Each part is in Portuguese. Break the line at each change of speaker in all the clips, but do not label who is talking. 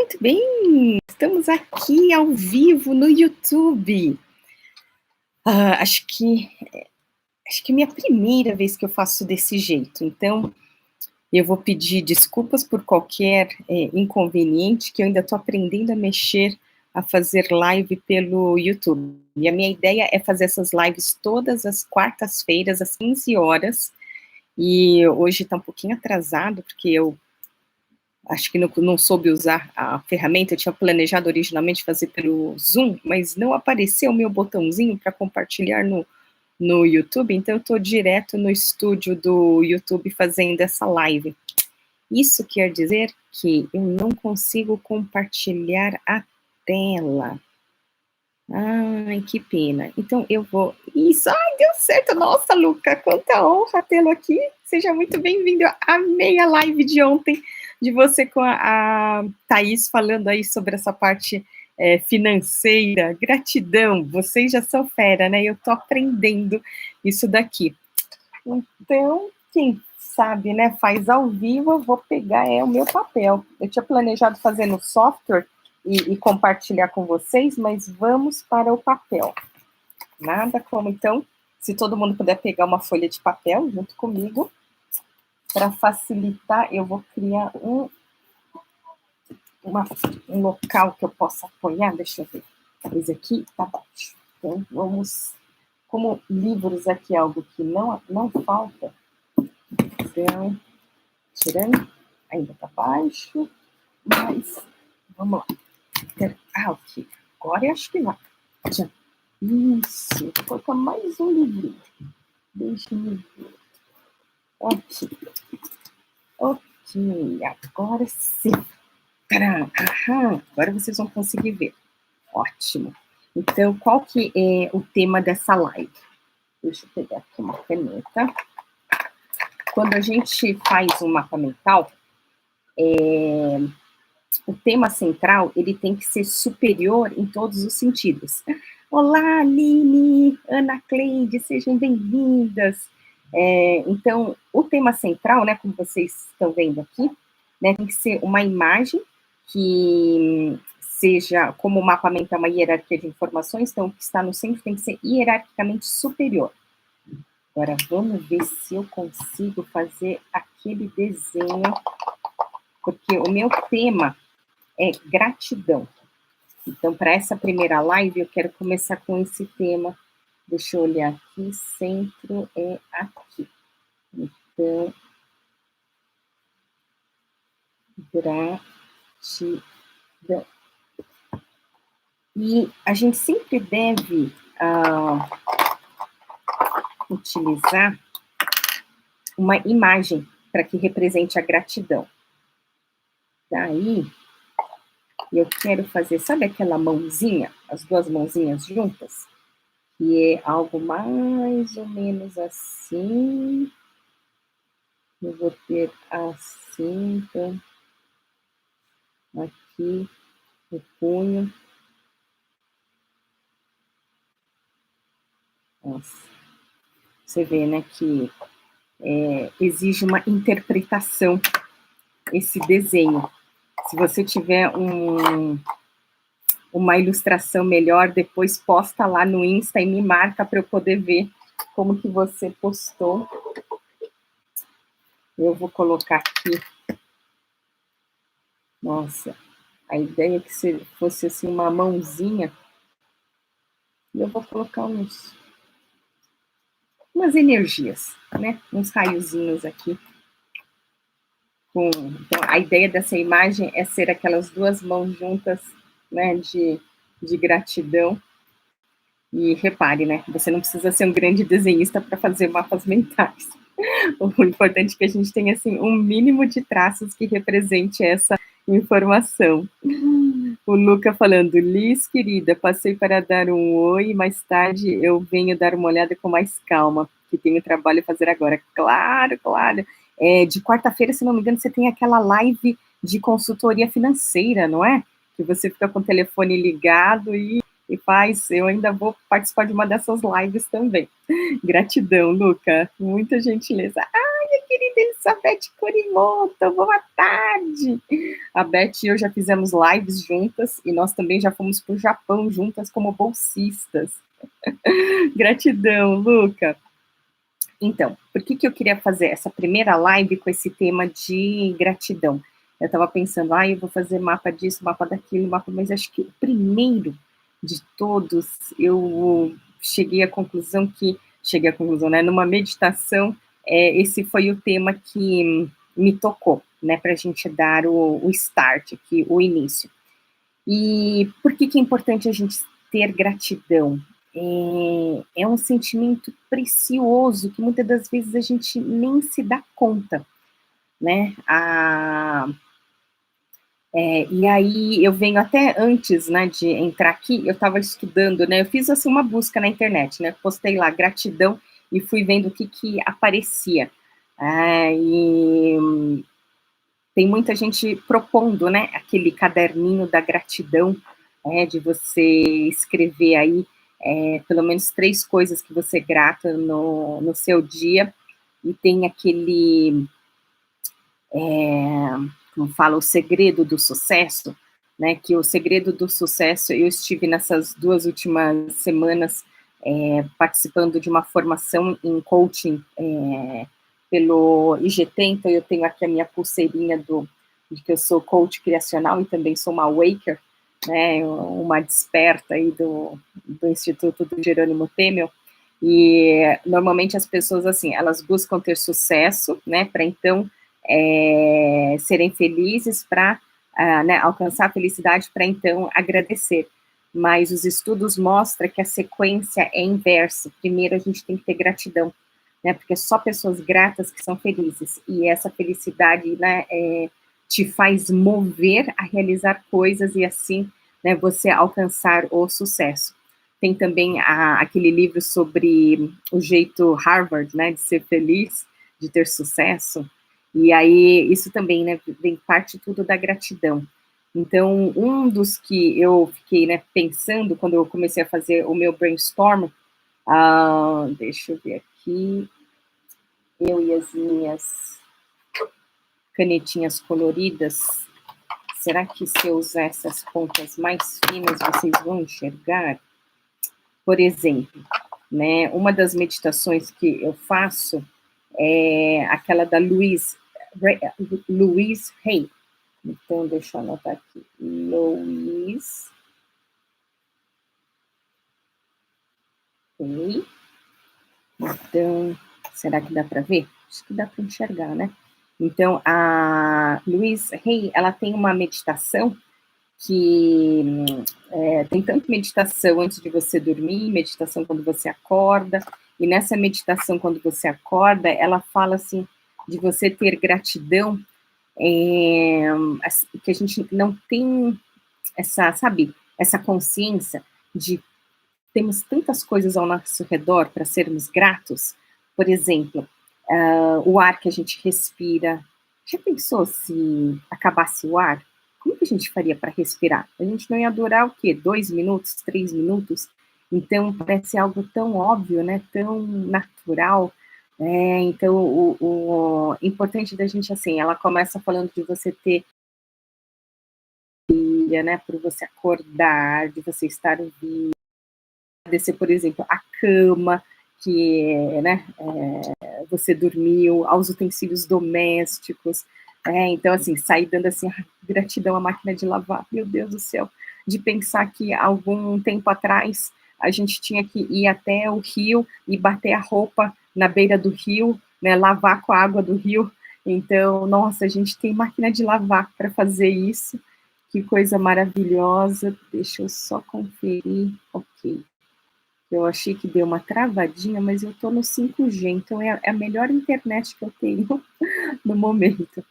Muito bem, estamos aqui ao vivo no YouTube. Acho que é minha primeira vez que eu faço desse jeito, então eu vou pedir desculpas por qualquer inconveniente, que eu ainda estou aprendendo a mexer, a fazer live pelo YouTube. E a minha ideia é fazer essas lives todas as quartas-feiras, às 15 horas, e hoje está um pouquinho atrasado, porque eu acho que não soube usar a ferramenta. Eu tinha planejado originalmente fazer pelo Zoom, mas não apareceu o meu botãozinho para compartilhar no YouTube, então eu estou direto no estúdio do YouTube fazendo essa live. Isso quer dizer que eu não consigo compartilhar a tela. Ai, que pena. Então eu vou... Isso, ai, deu certo. Nossa, Luca, quanta honra tê-lo aqui. Seja muito bem-vindo. Eu amei a live de ontem, de você com a Thaís, falando aí sobre essa parte financeira. Gratidão, vocês já são fera, né? Eu tô aprendendo isso daqui. Então, quem sabe, né, faz ao vivo, eu vou pegar o meu papel. Eu tinha planejado fazer no software e compartilhar com vocês, mas vamos para o papel. Nada como, então, se todo mundo puder pegar uma folha de papel junto comigo, para facilitar, eu vou criar um local que eu possa apoiar. Deixa eu ver. Esse aqui tá baixo. Então, vamos... Como livros aqui é algo que não falta, então, tirando, ainda tá baixo, mas vamos lá. Ok. Agora eu acho que vai. Isso, vou colocar mais um livrinho. Deixa eu ver. Ok, agora sim. Agora vocês vão conseguir ver. Ótimo. Então, qual que é o tema dessa live? Deixa eu pegar aqui uma caneta. Quando a gente faz um mapa mental, o tema central, ele tem que ser superior em todos os sentidos. Olá, Aline, Ana Cleide, sejam bem-vindas. Então, o tema central, né, como vocês estão vendo aqui, né, tem que ser uma imagem que seja, como o mapa mental, uma hierarquia de informações, então o que está no centro tem que ser hierarquicamente superior. Agora, vamos ver se eu consigo fazer aquele desenho, porque o meu tema é gratidão. Então, para essa primeira live, eu quero começar com esse tema. Deixa eu olhar aqui, centro é aqui. Então, gratidão. E a gente sempre deve utilizar uma imagem para que represente a gratidão. Daí, eu quero fazer, sabe aquela mãozinha, as duas mãozinhas juntas? Que é algo mais ou menos assim. Eu vou ter assim, então, aqui, o punho. Nossa. Você vê, né, que exige uma interpretação esse desenho. Se você tiver uma ilustração melhor, depois posta lá no Insta e me marca para eu poder ver como que você postou. Eu vou colocar aqui. Nossa, a ideia é que fosse assim uma mãozinha. E eu vou colocar umas energias, né? Uns raiozinhos aqui. Então, a ideia dessa imagem é ser aquelas duas mãos juntas, né, de gratidão. E repare, né, você não precisa ser um grande desenhista para fazer mapas mentais. O importante é que a gente tenha, assim, um mínimo de traços que represente essa informação. O Luca falando, Liz, querida, passei para dar um oi, mais tarde eu venho dar uma olhada com mais calma, que tenho trabalho a fazer agora. Claro, claro. De quarta-feira, se não me engano, você tem aquela live de consultoria financeira, não é? Que você fica com o telefone ligado e faz. Eu ainda vou participar de uma dessas lives também. Gratidão, Luca. Muita gentileza. Ai, minha querida Elizabeth Corimoto, boa tarde. verdade. A Beth e eu já fizemos lives juntas e nós também já fomos para o Japão juntas como bolsistas. Gratidão, Luca. Então, por que eu queria fazer essa primeira live com esse tema de gratidão? Eu estava pensando, eu vou fazer mapa disso, mapa daquilo, mas acho que o primeiro de todos, eu cheguei à conclusão, né, numa meditação, esse foi o tema que me tocou, né, para a gente dar o start aqui, o início. E por que é importante a gente ter gratidão? É um sentimento precioso que muitas das vezes a gente nem se dá conta, né? E aí eu venho até antes, né, de entrar aqui, eu estava estudando, né? Eu fiz assim uma busca na internet, né? Postei lá gratidão e fui vendo o que aparecia. E tem muita gente propondo, né? Aquele caderninho da gratidão, de você escrever aí pelo menos 3 coisas que você é grata no seu dia, e tem aquele, como fala, o segredo do sucesso, né, que o segredo do sucesso, eu estive nessas 2 últimas semanas participando de uma formação em coaching pelo IGT, então eu tenho aqui a minha pulseirinha de que eu sou coach criacional e também sou uma waker, né, uma desperta aí do Instituto do Jerônimo Temel, e normalmente as pessoas, assim, elas buscam ter sucesso, né, para então serem felizes, para né, alcançar a felicidade, para então agradecer. Mas os estudos mostram que a sequência é inversa. Primeiro a gente tem que ter gratidão, né, porque só pessoas gratas que são felizes, e essa felicidade, né, te faz mover a realizar coisas e assim, né, você alcançar o sucesso. Tem também aquele livro sobre o jeito Harvard, né, de ser feliz, de ter sucesso, e aí isso também, né, vem parte tudo da gratidão. Então, um dos que eu fiquei, né, pensando quando eu comecei a fazer o meu brainstorm, deixa eu ver aqui, eu e as minhas canetinhas coloridas, será que se eu usar essas pontas mais finas, vocês vão enxergar? Por exemplo, né, uma das meditações que eu faço é aquela da Louise Hay. Então, deixa eu anotar aqui. Louise Hay. Então, será que dá para ver? Acho que dá para enxergar, né? Então, a Louise Hay, ela tem uma meditação que tem tanto meditação antes de você dormir, meditação quando você acorda, e nessa meditação quando você acorda, ela fala assim, de você ter gratidão, que a gente não tem essa, sabe, essa consciência de temos tantas coisas ao nosso redor para sermos gratos. Por exemplo, o ar que a gente respira. Já pensou se acabasse o ar? Como que a gente faria para respirar? A gente não ia durar o quê? 2 minutos, 3 minutos? Então, parece algo tão óbvio, né? Tão natural. Então, o importante da gente, assim, ela começa falando de você ter, né? Por você acordar, de você estar vivo, agradecer, por exemplo, a cama que, né, você dormiu, aos utensílios domésticos, então, assim, sair dando, assim, gratidão à máquina de lavar, meu Deus do céu, de pensar que algum tempo atrás a gente tinha que ir até o rio e bater a roupa na beira do rio, né, lavar com a água do rio, então, nossa, a gente tem máquina de lavar para fazer isso, que coisa maravilhosa, deixa eu só conferir, ok. Eu achei que deu uma travadinha, mas eu tô no 5G, então é a melhor internet que eu tenho no momento.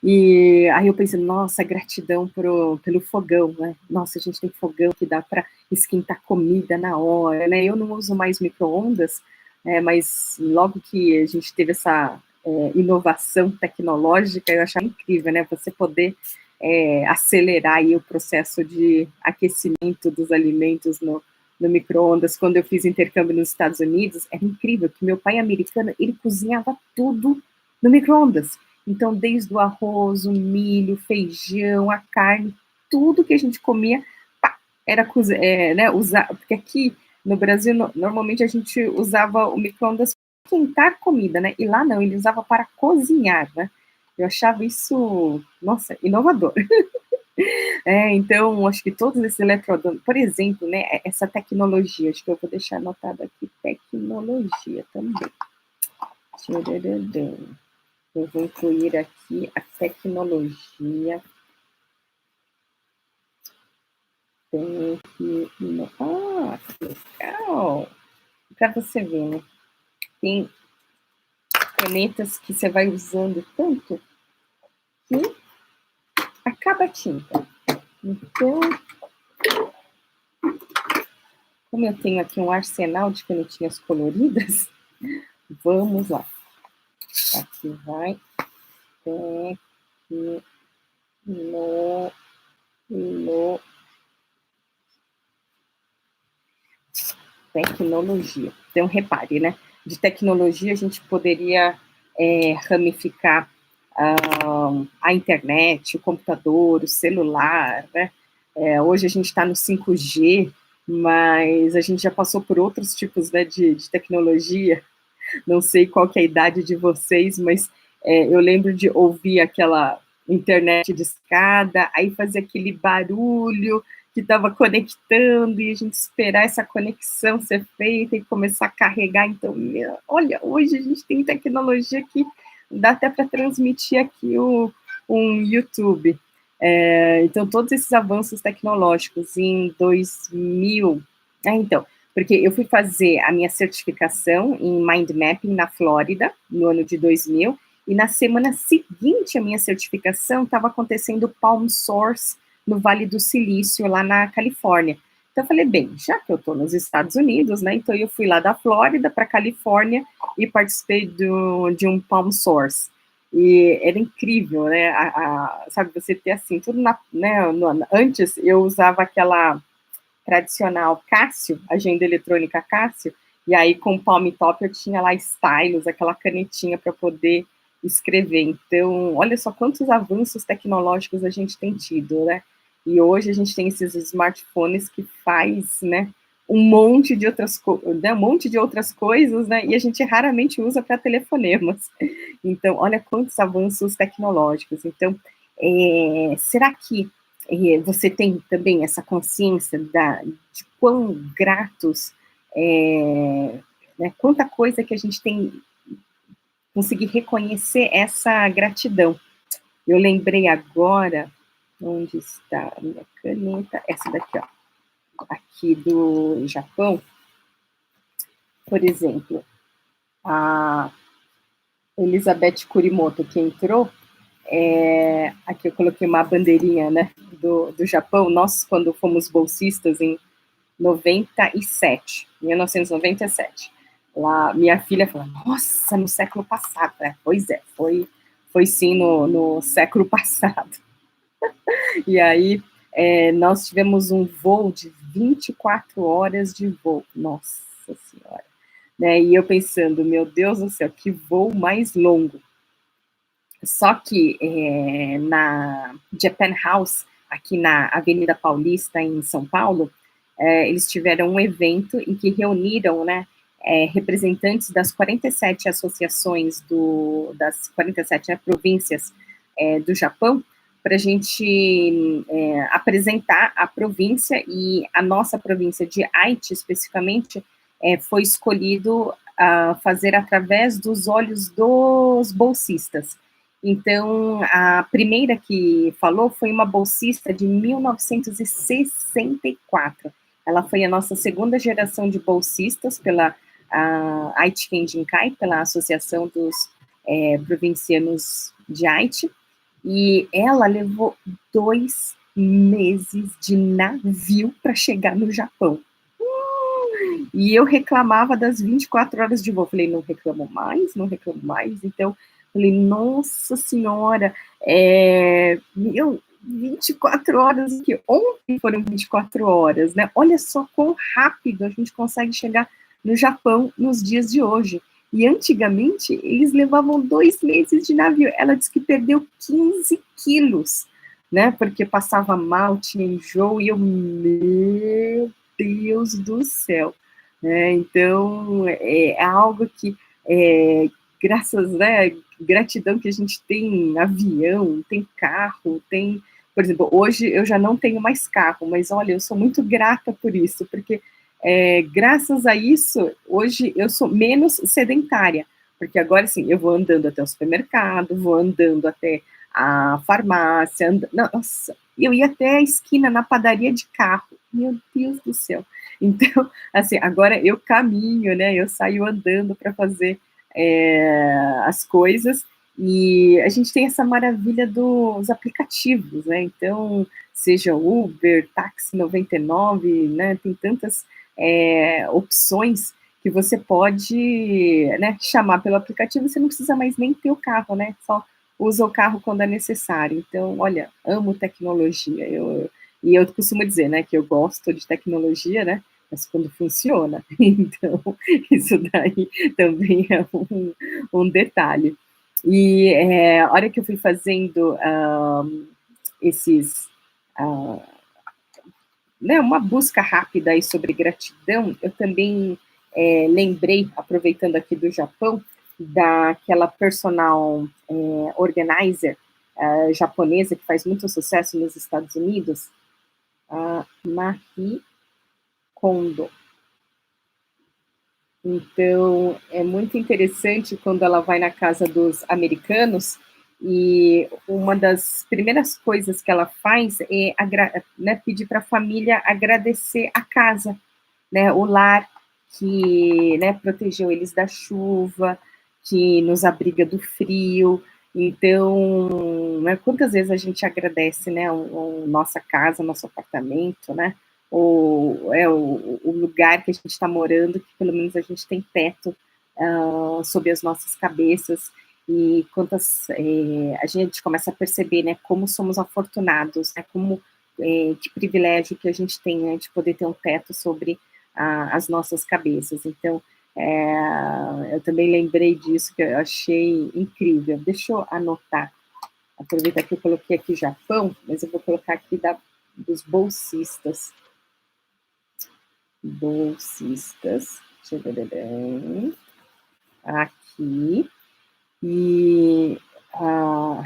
E aí eu pensei, nossa, gratidão pelo fogão, né? Nossa, a gente tem fogão que dá para esquentar comida na hora, né? Eu não uso mais micro-ondas, mas logo que a gente teve essa inovação tecnológica, eu achava incrível, né? Você poder acelerar aí o processo de aquecimento dos alimentos no micro-ondas. Quando eu fiz intercâmbio nos Estados Unidos, era incrível que meu pai americano, ele cozinhava tudo no micro-ondas. Então, desde o arroz, o milho, o feijão, a carne, tudo que a gente comia, pá, era né, usar, porque aqui no Brasil, normalmente a gente usava o micro-ondas para esquentar comida, né? E lá não, ele usava para cozinhar, né? Eu achava isso, nossa, inovador. Então, acho que todos esses eletrodomésticos, por exemplo, né, essa tecnologia, acho que eu vou deixar anotado aqui, tecnologia também. Eu vou incluir aqui a tecnologia. Que legal! Para você ver, né? Tem canetas que você vai usando tanto que acaba a tinta. Então, como eu tenho aqui um arsenal de canetinhas coloridas, vamos lá. Aqui vai tecnologia. Então, repare, né? De tecnologia a gente poderia ramificar a internet, o computador, o celular, né? Hoje a gente está no 5G, mas a gente já passou por outros tipos, né, de tecnologia. Não sei qual que é a idade de vocês, mas eu lembro de ouvir aquela internet de escada, aí fazia aquele barulho que estava conectando e a gente esperar essa conexão ser feita e começar a carregar. Então, olha, hoje a gente tem tecnologia que dá até para transmitir aqui um YouTube. Então, todos esses avanços tecnológicos em 2000... então, porque eu fui fazer a minha certificação em Mind Mapping na Flórida, no ano de 2000, e na semana seguinte à minha certificação estava acontecendo o Palm Source no Vale do Silício, lá na Califórnia. Então eu falei, bem, já que eu estou nos Estados Unidos, né, então eu fui lá da Flórida para a Califórnia e participei de um Palm Source. E era incrível, né, sabe, você ter assim, tudo antes eu usava aquela tradicional Cássio, agenda eletrônica Cássio, e aí com o Palm Top eu tinha lá stylus, aquela canetinha para poder escrever. Então, olha só quantos avanços tecnológicos a gente tem tido, né? E hoje a gente tem esses smartphones que faz, né, um monte de outras coisas, né? E a gente raramente usa para telefonemas. Então, olha quantos avanços tecnológicos. Então, será que você tem também essa consciência de quão gratos, né, quanta coisa que a gente tem conseguir reconhecer essa gratidão. Eu lembrei agora, onde está a minha caneta? Essa daqui, ó, aqui do Japão, por exemplo, a Elizabeth Kurimoto, que entrou, aqui eu coloquei uma bandeirinha, né, do Japão. Nós, quando fomos bolsistas em 1997. Lá, minha filha falou, nossa, no século passado. Pois é, foi sim no século passado. E aí, nós tivemos um voo de 24 horas de voo. Nossa Senhora. Né? E eu pensando, meu Deus do céu, que voo mais longo. Só que na Japan House, aqui na Avenida Paulista, em São Paulo, eles tiveram um evento em que reuniram, né, representantes das 47 associações das 47, né, províncias do Japão, para a gente apresentar a província, e a nossa província de Aichi, especificamente, foi escolhido a fazer através dos olhos dos bolsistas. Então, a primeira que falou foi uma bolsista de 1964. Ela foi a nossa segunda geração de bolsistas pela Aichi Kenjinkai, pela Associação dos Provincianos de Aichi, e ela levou 2 meses de navio para chegar no Japão. E eu reclamava das 24 horas de voo. Falei, não reclamo mais. Então, falei, nossa senhora, 24 horas, que ontem foram 24 horas, né? Olha só quão rápido a gente consegue chegar no Japão nos dias de hoje. E antigamente, eles levavam 2 meses de navio. Ela disse que perdeu 15 quilos, né? Porque passava mal, tinha enjoo, e eu, meu Deus do céu. Né? Então, é algo que, graças, né, gratidão que a gente tem avião, tem carro, tem... Por exemplo, hoje eu já não tenho mais carro, mas olha, eu sou muito grata por isso, porque graças a isso, hoje eu sou menos sedentária, porque agora, sim, eu vou andando até o supermercado, vou andando até a farmácia, nossa, eu ia até a esquina na padaria de carro, meu Deus do céu. Então, assim, agora eu caminho, né, eu saio andando para fazer as coisas, e a gente tem essa maravilha dos aplicativos, né, então, seja Uber, Táxi 99, né, tem tantas opções que você pode, né, chamar pelo aplicativo, você não precisa mais nem ter o carro, né, só usa o carro quando é necessário. Então, olha, amo tecnologia, e eu costumo dizer, né, que eu gosto de tecnologia, né, mas quando funciona, então, isso daí também é um detalhe. E a hora que eu fui fazendo esses... né, uma busca rápida aí sobre gratidão, eu também lembrei, aproveitando aqui do Japão, daquela personal organizer japonesa que faz muito sucesso nos Estados Unidos, a Marie Kondo. Então, é muito interessante quando ela vai na casa dos americanos, e uma das primeiras coisas que ela faz é né, pedir para a família agradecer a casa, né, o lar que, né, protegeu eles da chuva, que nos abriga do frio. Então, né, quantas vezes a gente agradece, né, nossa casa, nosso apartamento, né, o lugar que a gente está morando, que pelo menos a gente tem teto sob as nossas cabeças, e quantas a gente começa a perceber, né, como somos afortunados, né, como que privilégio que a gente tem, né, de poder ter um teto sobre as nossas cabeças. Então, eu também lembrei disso, que eu achei incrível. Deixa eu anotar, aproveitar que eu coloquei aqui Japão, mas eu vou colocar aqui dos bolsistas. Bolsistas, aqui, e a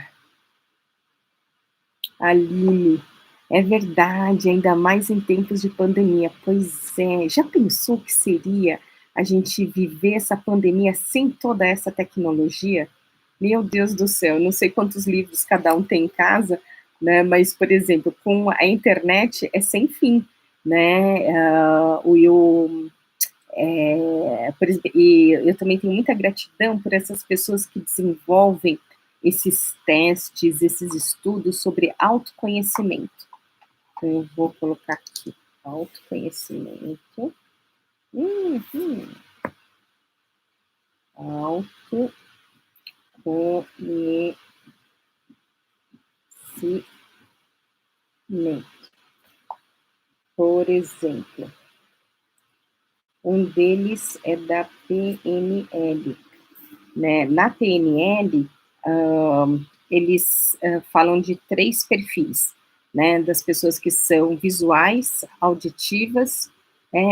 Aline, é verdade, ainda mais em tempos de pandemia. Pois é, já pensou que seria a gente viver essa pandemia sem toda essa tecnologia? Meu Deus do céu, não sei quantos livros cada um tem em casa, né, mas, por exemplo, com a internet é sem fim, né, por exemplo, e eu também tenho muita gratidão por essas pessoas que desenvolvem esses testes, esses estudos sobre autoconhecimento. Então, eu vou colocar aqui, autoconhecimento. Autoconhecimento. Por exemplo, um deles é da PNL. Né? Na PNL, eles falam de 3 perfis, né, das pessoas que são visuais, auditivas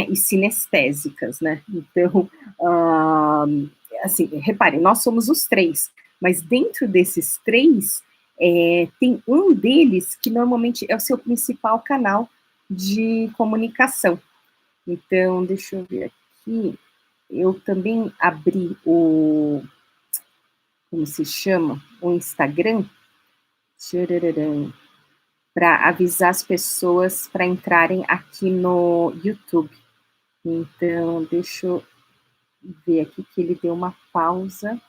e sinestésicas, né? Então, assim, reparem, nós somos os 3, mas dentro desses 3, tem um deles que normalmente é o seu principal canal de comunicação. Então, deixa eu ver aqui, eu também abri como se chama, o Instagram, para avisar as pessoas para entrarem aqui no YouTube. Então, deixa eu ver aqui que ele deu uma pausa,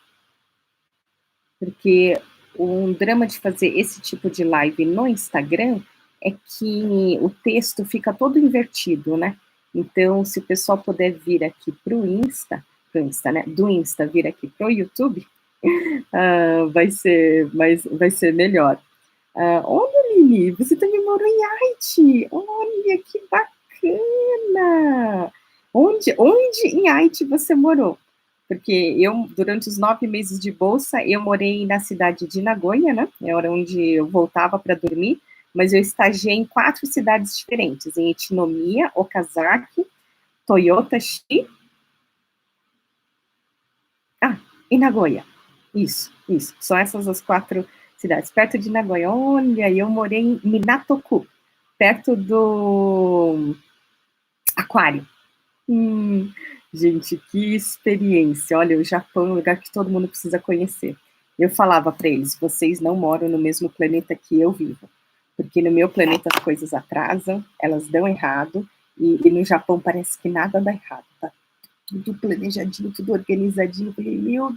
porque um drama de fazer esse tipo de live no Instagram é que o texto fica todo invertido, né? Então, se o pessoal puder vir aqui para o Insta, né? Do Insta vir aqui para o YouTube, vai ser melhor. Olha, Lili, você também morou em Haiti. Olha, que bacana! Onde em Haiti você morou? porque eu, durante os 9 meses de bolsa, eu morei na cidade de Nagoya, né? Era onde eu voltava para dormir, mas eu estagiei em 4 cidades diferentes, em Ichinomiya, Okazaki, Toyota, e Nagoya. Isso. São essas as 4 cidades. Perto de Nagoya. Olha, eu morei em Minatoku, perto do Aquário. Gente, que experiência. Olha, o Japão é um lugar que todo mundo precisa conhecer. Eu falava para eles, vocês não moram no mesmo planeta que eu vivo. Porque no meu planeta as coisas atrasam, elas dão errado, e no Japão parece que nada dá errado, tá? Tudo planejadinho, tudo organizadinho. Eu falei, meu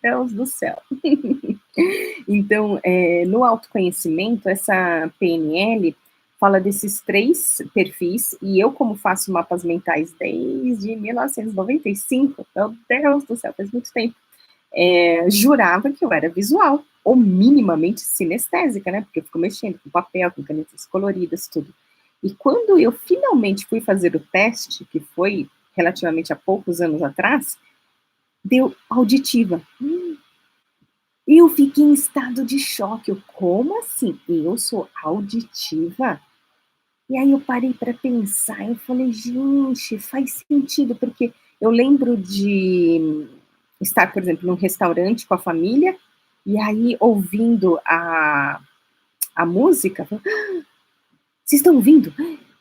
Deus do céu. Então, no autoconhecimento, essa PNL fala desses 3 perfis, e eu, como faço mapas mentais desde 1995, meu Deus do céu, faz muito tempo, jurava que eu era visual, ou minimamente sinestésica, né, porque eu fico mexendo com papel, com canetas coloridas, tudo. E quando eu finalmente fui fazer o teste, que foi relativamente há poucos anos atrás, deu auditiva. Eu fiquei em estado de choque. Eu, como assim? Eu sou auditiva? E aí eu parei para pensar, eu falei, gente, faz sentido, porque eu lembro de estar, por exemplo, num restaurante com a família, e aí ouvindo a música, vocês estão ouvindo?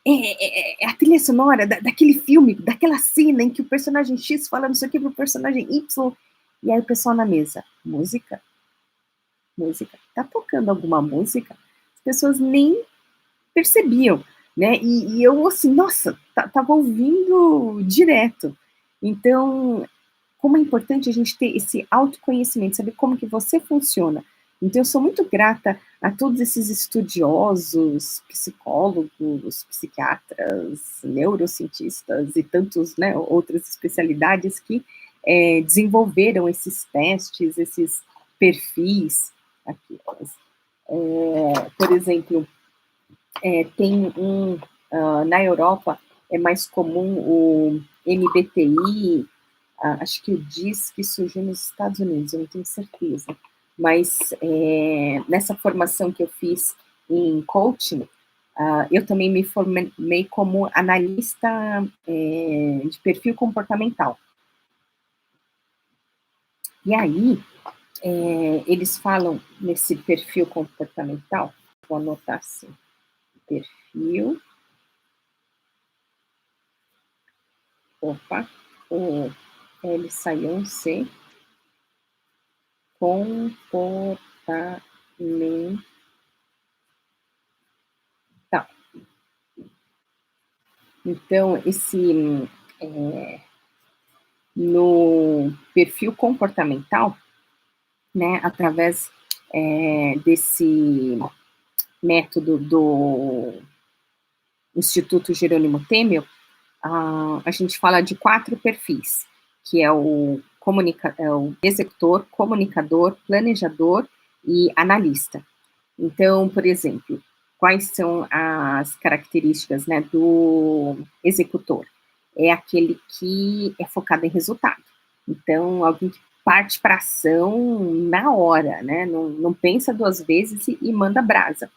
É a trilha sonora daquele filme, daquela cena em que o personagem X fala não sei o que pro personagem Y, e aí o pessoal na mesa, música? Tá tocando alguma música? As pessoas nem percebiam, né? E eu assim, nossa, tava ouvindo direto. Então, como é importante a gente ter esse autoconhecimento, saber como que você funciona. Então, eu sou muito grata a todos esses estudiosos, psicólogos, psiquiatras, neurocientistas e tantos, né, outras especialidades que desenvolveram esses testes, esses perfis. Aqui, por exemplo, tem na Europa é mais comum o MBTI, acho que o DISC que surgiu nos Estados Unidos, eu não tenho certeza, mas nessa formação que eu fiz em coaching, eu também me formei como analista de perfil comportamental. E aí, eles falam nesse perfil comportamental, vou anotar assim, perfil, o L saiu C, comportamental. Então, no perfil comportamental, né, através desse método do Instituto Jerônimo Temel, a gente fala de 4 perfis, que é o executor, comunicador, planejador e analista. Então, por exemplo, quais são as características, né, do executor? É aquele que é focado em resultado. Então, alguém que parte para ação na hora, né, não pensa 2 vezes e manda brasa,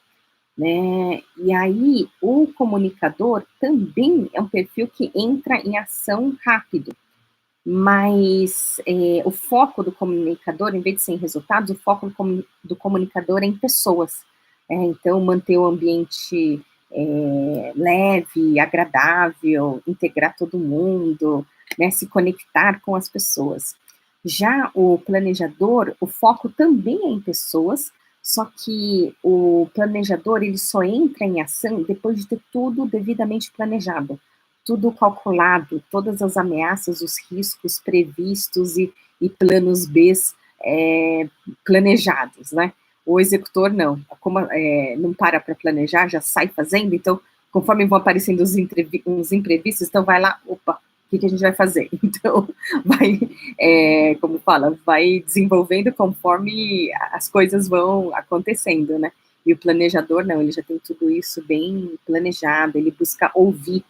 né? E aí, o comunicador também é um perfil que entra em ação rápido, mas o foco do comunicador, em vez de ser em resultados, o foco do comunicador é em pessoas. Então, manter o ambiente leve, agradável, integrar todo mundo, né, se conectar com as pessoas. Já o planejador, o foco também é em pessoas, só que o planejador, ele só entra em ação depois de ter tudo devidamente planejado, tudo calculado, todas as ameaças, os riscos previstos e planos B planejados, né? O executor não, como não para planejar, já sai fazendo, então, conforme vão aparecendo os imprevistos, então vai lá, opa, o que a gente vai fazer? Então, vai, como fala, vai desenvolvendo conforme as coisas vão acontecendo, né? E o planejador, não, ele já tem tudo isso bem planejado, ele busca ouvir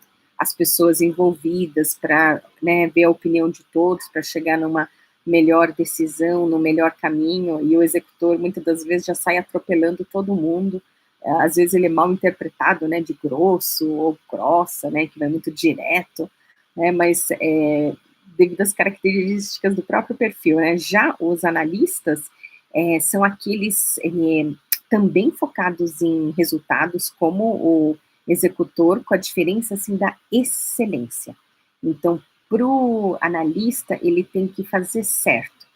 as pessoas envolvidas, para, né, ver a opinião de todos, para chegar numa melhor decisão, no melhor caminho, e o executor muitas das vezes já sai atropelando todo mundo. Às vezes ele é mal interpretado, né, de grosso ou grossa, né, que vai muito direto, né, mas devido às características do próprio perfil, né. Já os analistas são aqueles também focados em resultados, como o executor, com a diferença, assim, da excelência. Então, para o analista, ele tem que fazer certo,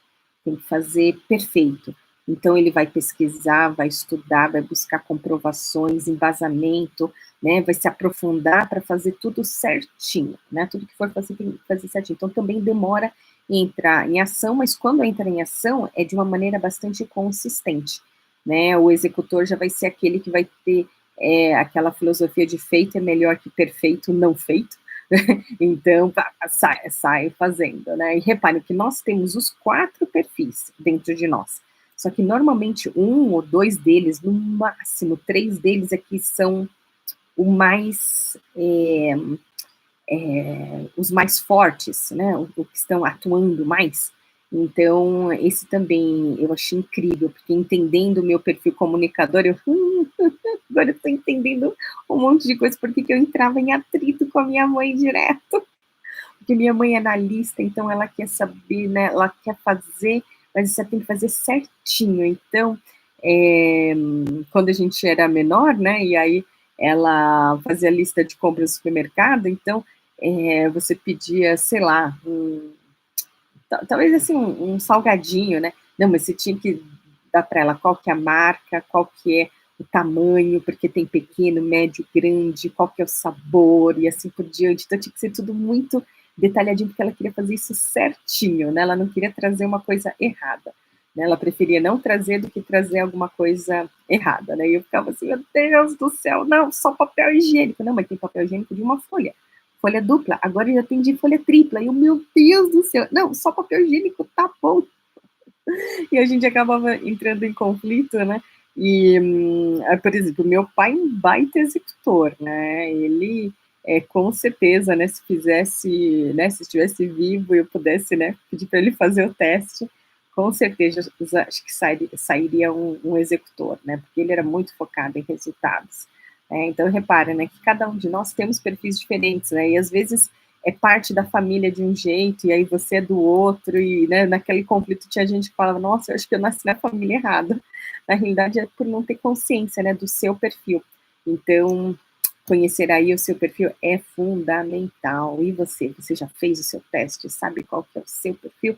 tem que fazer perfeito. Então, ele vai pesquisar, vai estudar, vai buscar comprovações, embasamento, né, vai se aprofundar para fazer tudo certinho, né, tudo que for fazer, tem que fazer certinho. Então, também demora em entrar em ação, mas quando entra em ação, é de uma maneira bastante consistente, né, o executor já vai ser aquele que vai ter aquela filosofia de feito é melhor que perfeito não feito, então sai fazendo, né, e reparem que nós temos os 4 perfis dentro de nós, só que normalmente 1 ou 2 deles, no máximo 3 deles é que são o mais, os mais fortes, né, o que estão atuando mais. Então, esse também eu achei incrível, porque entendendo o meu perfil comunicador, agora eu estou entendendo um monte de coisa, porque que eu entrava em atrito com a minha mãe direto, porque minha mãe é analista, então ela quer saber, né, ela quer fazer, mas você tem que fazer certinho. Então, quando a gente era menor, né, e aí ela fazia lista de compras no supermercado, então você pedia, sei lá, talvez assim, um salgadinho, né? Não, mas você tinha que dar para ela qual que é a marca, qual que é o tamanho, porque tem pequeno, médio, grande, qual que é o sabor e assim por diante. Então tinha que ser tudo muito detalhadinho, porque ela queria fazer isso certinho, né? Ela não queria trazer uma coisa errada, né? Ela preferia não trazer do que trazer alguma coisa errada, né? E eu ficava assim, meu Deus do céu, não, só papel higiênico. Não, mas tem papel higiênico de uma folha dupla, agora já tem de folha tripla, e o meu Deus do céu, não, só papel higiênico tá bom. E a gente acabava entrando em conflito, né, e, por exemplo, meu pai é um baita executor, né, ele, com certeza, né, se fizesse, né, se estivesse vivo e eu pudesse, né, pedir para ele fazer o teste, com certeza, acho que sairia um executor, né, porque ele era muito focado em resultados. Então, repara, né, que cada um de nós temos perfis diferentes, né, e às vezes é parte da família de um jeito, e aí você é do outro, e, né, naquele conflito tinha gente que falava, nossa, eu acho que eu nasci na família errada. Na realidade é por não ter consciência, né, do seu perfil. Então, conhecer aí o seu perfil é fundamental. E você já fez o seu teste? Sabe qual que é o seu perfil?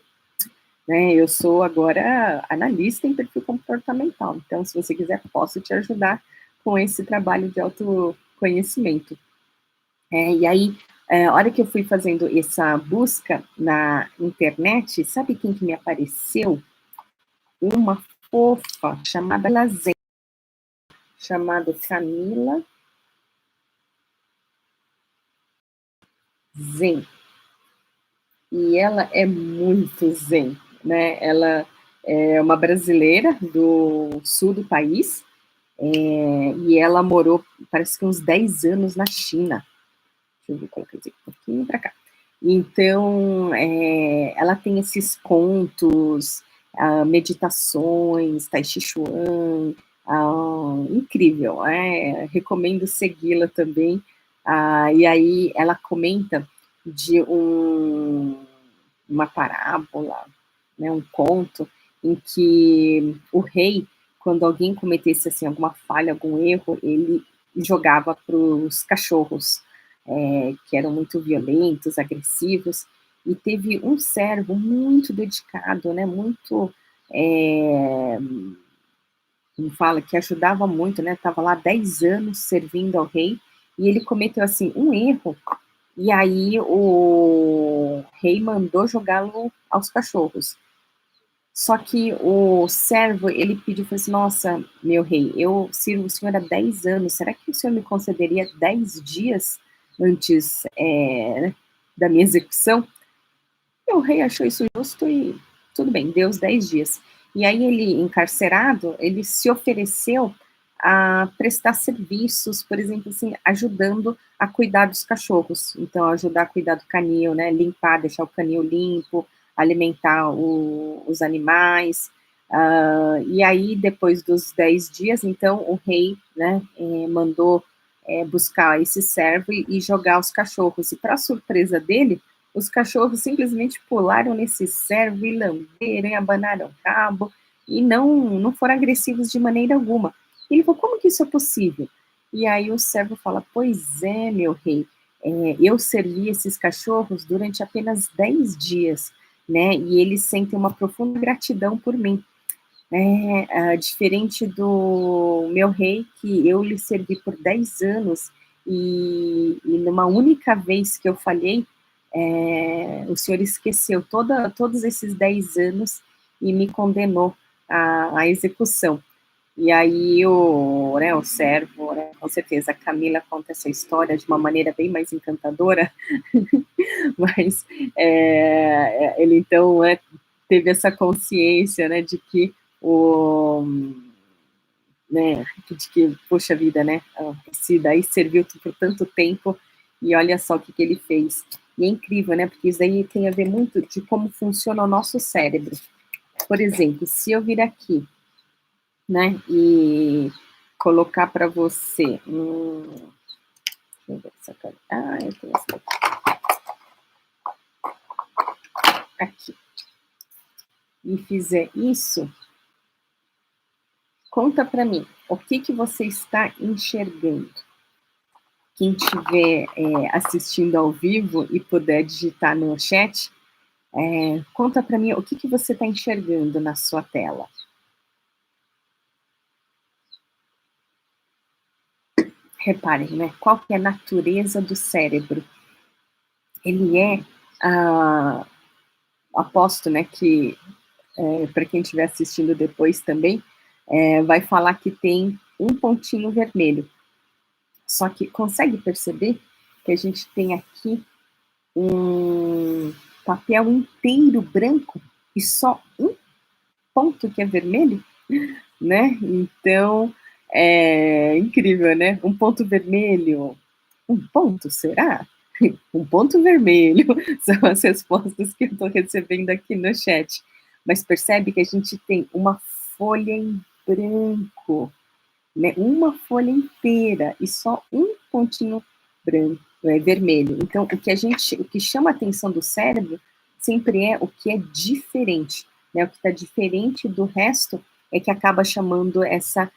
Né, eu sou agora analista em perfil comportamental, então se você quiser, posso te ajudar com esse trabalho de autoconhecimento. E aí, a hora que eu fui fazendo essa busca na internet, sabe quem que me apareceu? Uma fofa chamada Lazen, chamada Camila Zen. E ela é muito zen, né? Ela é uma brasileira do sul do país, e ela morou, parece que uns 10 anos na China. Deixa eu ver, coloquei um pouquinho para cá. Então, ela tem esses contos, meditações, Tai Chi Chuan, incrível, recomendo segui-la também. E aí ela comenta de uma parábola, né, um conto, em que o rei, quando alguém cometesse assim, alguma falha, algum erro, ele jogava para os cachorros, que eram muito violentos, agressivos, e teve um servo muito dedicado, né, muito, como fala, que ajudava muito, né, estava lá 10 anos servindo ao rei, e ele cometeu, assim, um erro, e aí o rei mandou jogá-lo aos cachorros. Só que o servo, ele pediu, falou assim, nossa, meu rei, eu sirvo o senhor há 10 anos, será que o senhor me concederia 10 dias antes da minha execução? E o rei achou isso justo e tudo bem, deu os 10 dias. E aí ele, encarcerado, ele se ofereceu a prestar serviços, por exemplo, assim, ajudando a cuidar dos cachorros. Então, ajudar a cuidar do canil, né? Limpar, deixar o canil limpo, alimentar os animais. E aí, depois dos 10 dias, então, o rei, né, mandou buscar esse servo e jogar os cachorros. E, para surpresa dele, os cachorros simplesmente pularam nesse servo e lamberam, e abanaram o cabo, e não foram agressivos de maneira alguma. Ele falou, como que isso é possível? E aí o servo fala, pois é, meu rei, eu servi esses cachorros durante apenas 10 dias, né, e eles sentem uma profunda gratidão por mim. Diferente do meu rei, que eu lhe servi por 10 anos, e numa única vez que eu falhei, o senhor esqueceu todos esses 10 anos e me condenou à execução. E aí o servo, né, com certeza, a Camila conta essa história de uma maneira bem mais encantadora, mas ele então teve essa consciência, né, de que de que, poxa vida, né, esse daí serviu por tanto tempo, e olha só o que ele fez. E é incrível, né, porque isso aí tem a ver muito de como funciona o nosso cérebro. Por exemplo, se eu vir aqui, né, e colocar para você, deixa eu ver essa cara. Eu tenho essa aqui, e fizer isso, conta para mim, o que você está enxergando? Quem estiver assistindo ao vivo e puder digitar no chat, conta para mim o que você está enxergando na sua tela. Reparem, né? Qual que é a natureza do cérebro? Ele aposto, né, que para quem estiver assistindo depois também, vai falar que tem um pontinho vermelho. Só que consegue perceber que a gente tem aqui um papel inteiro branco e só um ponto que é vermelho, né? Então, é incrível, né? Um ponto vermelho, um ponto, será? Um ponto vermelho, são as respostas que eu estou recebendo aqui no chat. Mas percebe que a gente tem uma folha em branco, né? Uma folha inteira e só um pontinho branco, vermelho. Então, o que chama a atenção do cérebro sempre é o que é diferente, né? O que está diferente do resto é que acaba chamando essa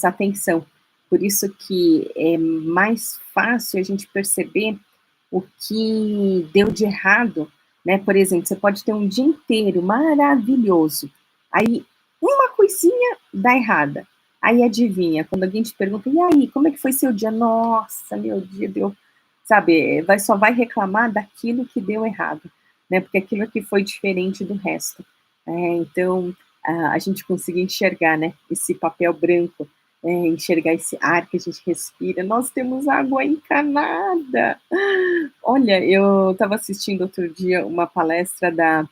atenção. Por isso que é mais fácil a gente perceber o que deu de errado, né? Por exemplo, você pode ter um dia inteiro maravilhoso, aí uma coisinha dá errada. Aí adivinha, quando alguém te pergunta, e aí, como é que foi seu dia? Nossa, meu dia deu, sabe, só vai reclamar daquilo que deu errado, né? Porque aquilo que foi diferente do resto. Então, a gente conseguir enxergar, né, esse papel branco, enxergar esse ar que a gente respira. Nós temos água encanada. Olha, eu estava assistindo outro dia uma palestra da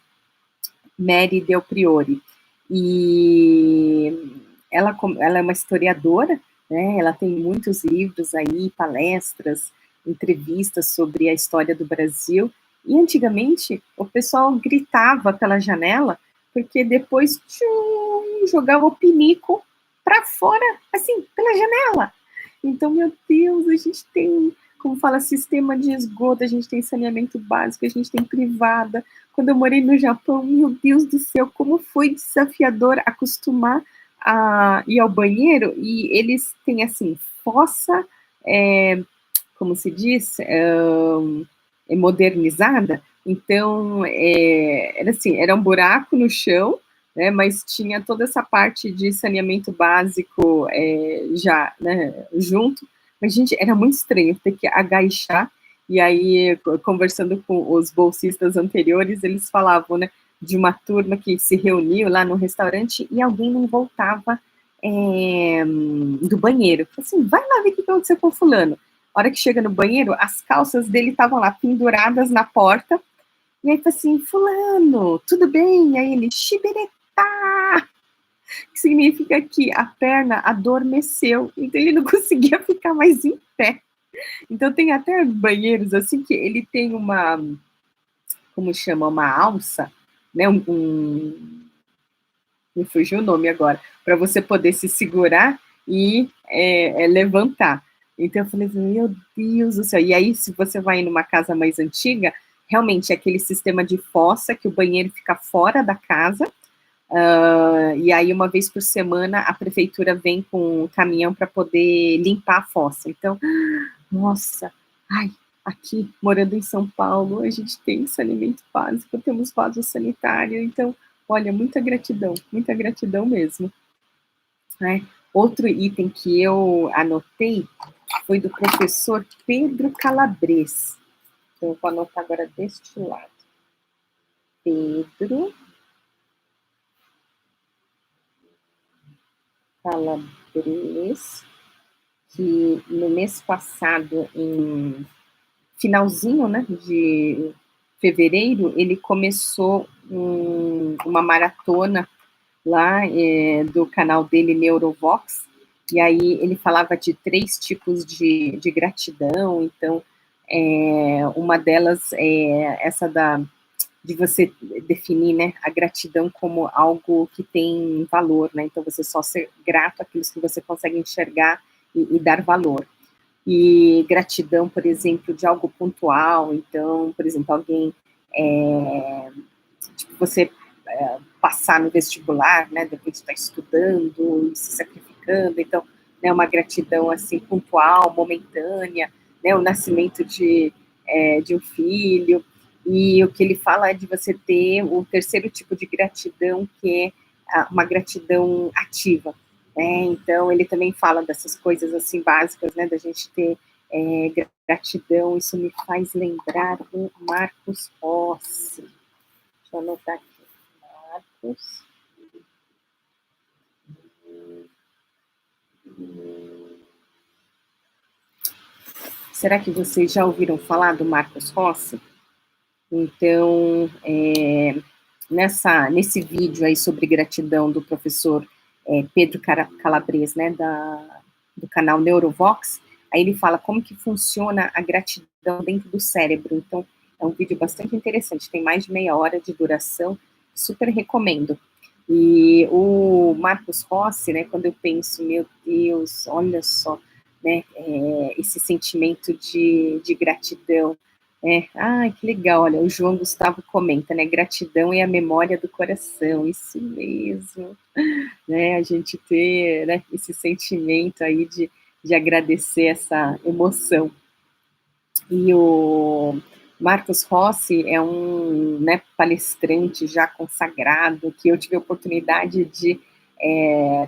Mary Del Priore, e ela é uma historiadora, né, ela tem muitos livros aí, palestras, entrevistas sobre a história do Brasil, e antigamente o pessoal gritava pela janela, porque depois jogava o pinico para fora, assim, pela janela. Então, meu Deus, a gente tem, como fala, sistema de esgoto, a gente tem saneamento básico, a gente tem privada. Quando eu morei no Japão, meu Deus do céu, como foi desafiador acostumar a ir ao banheiro, e eles têm, assim, fossa, como se diz, modernizada, então, era assim, era um buraco no chão, né, mas tinha toda essa parte de saneamento básico já, né, junto, mas, gente, era muito estranho ter que agachar, e aí, conversando com os bolsistas anteriores, eles falavam, né, de uma turma que se reuniu lá no restaurante e alguém não voltava do banheiro. Assim, vai lá ver o que aconteceu com o fulano. A hora que chega no banheiro, as calças dele estavam lá penduradas na porta, e aí foi assim, fulano, tudo bem? E aí ele, xibiretá! que significa que a perna adormeceu, então ele não conseguia ficar mais em pé. Então tem até banheiros assim que ele tem uma, como chama, uma alça, né, me fugiu o nome agora, para você poder se segurar e levantar. Então eu falei assim, meu Deus do céu. E aí, se você vai numa casa mais antiga, realmente é aquele sistema de fossa que o banheiro fica fora da casa. E aí, uma vez por semana, a prefeitura vem com um caminhão para poder limpar a fossa. Então, nossa, ai, aqui, morando em São Paulo, a gente tem saneamento básico, temos vaso sanitário, então, olha, muita gratidão mesmo. Né? Outro item que eu anotei foi do professor Pedro Calabres. Então, eu vou anotar agora deste lado. Pedro Calabres, que no mês passado, em finalzinho, né, de fevereiro, ele começou uma maratona lá do canal dele, Neurovox, e aí ele falava de 3 tipos de gratidão. Então, uma delas é essa de você definir, né, a gratidão como algo que tem valor, né, então você só ser grato àquilo que você consegue enxergar e dar valor. E gratidão, por exemplo, de algo pontual, então, por exemplo, alguém, tipo, você passar no vestibular, né, depois de estar estudando e se sacrificando, então, né, uma gratidão, assim, pontual, momentânea, né, o nascimento de um filho, e o que ele fala é de você ter o terceiro tipo de gratidão, que é uma gratidão ativa, né, então ele também fala dessas coisas, assim, básicas, né, da gente ter gratidão. Isso me faz lembrar o Marcos Rossi. Deixa eu anotar aqui. Marcos. Será que vocês já ouviram falar do Marcos Rossi? Então, nesse vídeo aí sobre gratidão do professor Pedro Calabres, né, do canal Neurovox, aí ele fala como que funciona a gratidão dentro do cérebro. Então, é um vídeo bastante interessante, tem mais de meia hora de duração, super recomendo. E o Marcos Rossi, né, quando eu penso, meu Deus, olha só, né, esse sentimento de gratidão, ai, que legal, olha, o João Gustavo comenta, né, gratidão é a memória do coração, isso mesmo, né, a gente ter, né, esse sentimento aí de agradecer essa emoção. E o Marcos Rossi é um, né, palestrante já consagrado, que eu tive a oportunidade de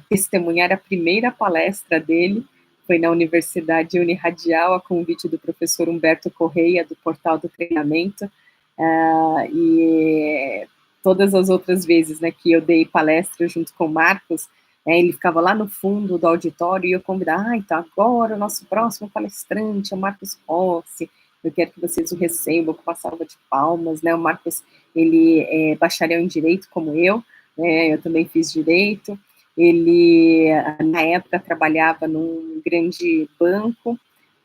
testemunhar a primeira palestra dele, foi na Universidade Uniradial, a convite do professor Humberto Correia, do Portal do Treinamento, e todas as outras vezes, né, que eu dei palestra junto com o Marcos, ele ficava lá no fundo do auditório e eu convidava, então agora o nosso próximo palestrante é o Marcos Rossi, eu quero que vocês o recebam com uma salva de palmas, né, o Marcos, ele é bacharel em Direito como eu também fiz Direito, ele, na época, trabalhava num grande banco,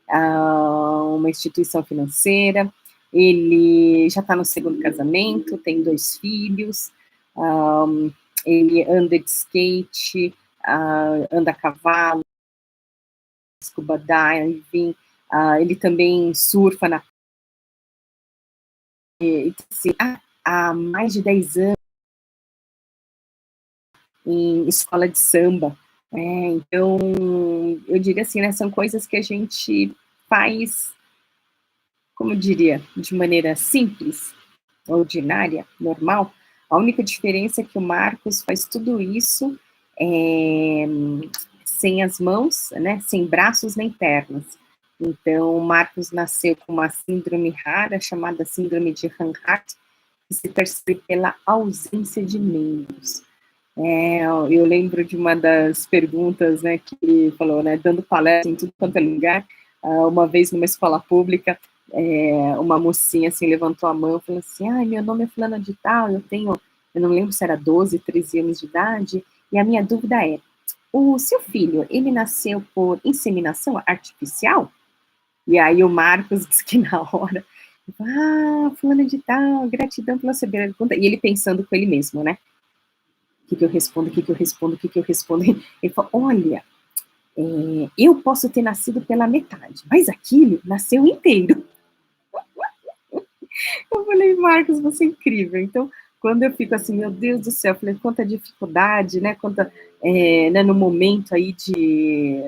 uma instituição financeira, ele já está no segundo casamento, tem 2 filhos, ele anda de skate, anda a cavalo, scuba diving, ele também surfa assim, há mais de 10 anos em escola de samba. Então, eu diria assim, né, são coisas que a gente faz, como eu diria, de maneira simples, ordinária, normal. A única diferença é que o Marcos faz tudo isso sem as mãos, né, sem braços nem pernas. Então, o Marcos nasceu com uma síndrome rara, chamada síndrome de Hanhart, que se percebe pela ausência de membros. Eu lembro de uma das perguntas, né, que ele falou, né, dando palestra em tudo quanto é lugar, uma vez numa escola pública, uma mocinha, assim, levantou a mão e falou assim, ai, meu nome é fulana de tal, eu não lembro se era 12, 13 anos de idade, E a minha dúvida é, o seu filho, ele nasceu por inseminação artificial? E aí o Marcos disse que na hora, fulano de tal, gratidão pela sua pergunta. E ele pensando com ele mesmo, né? O que eu respondo, o que eu respondo, o que eu respondo. Ele falou, olha, eu posso ter nascido pela metade, mas aquilo nasceu inteiro. Eu falei, Marcos, você é incrível. Então, quando eu fico assim, meu Deus do céu, eu falei, quanta dificuldade, né? Quanta, né, no momento aí de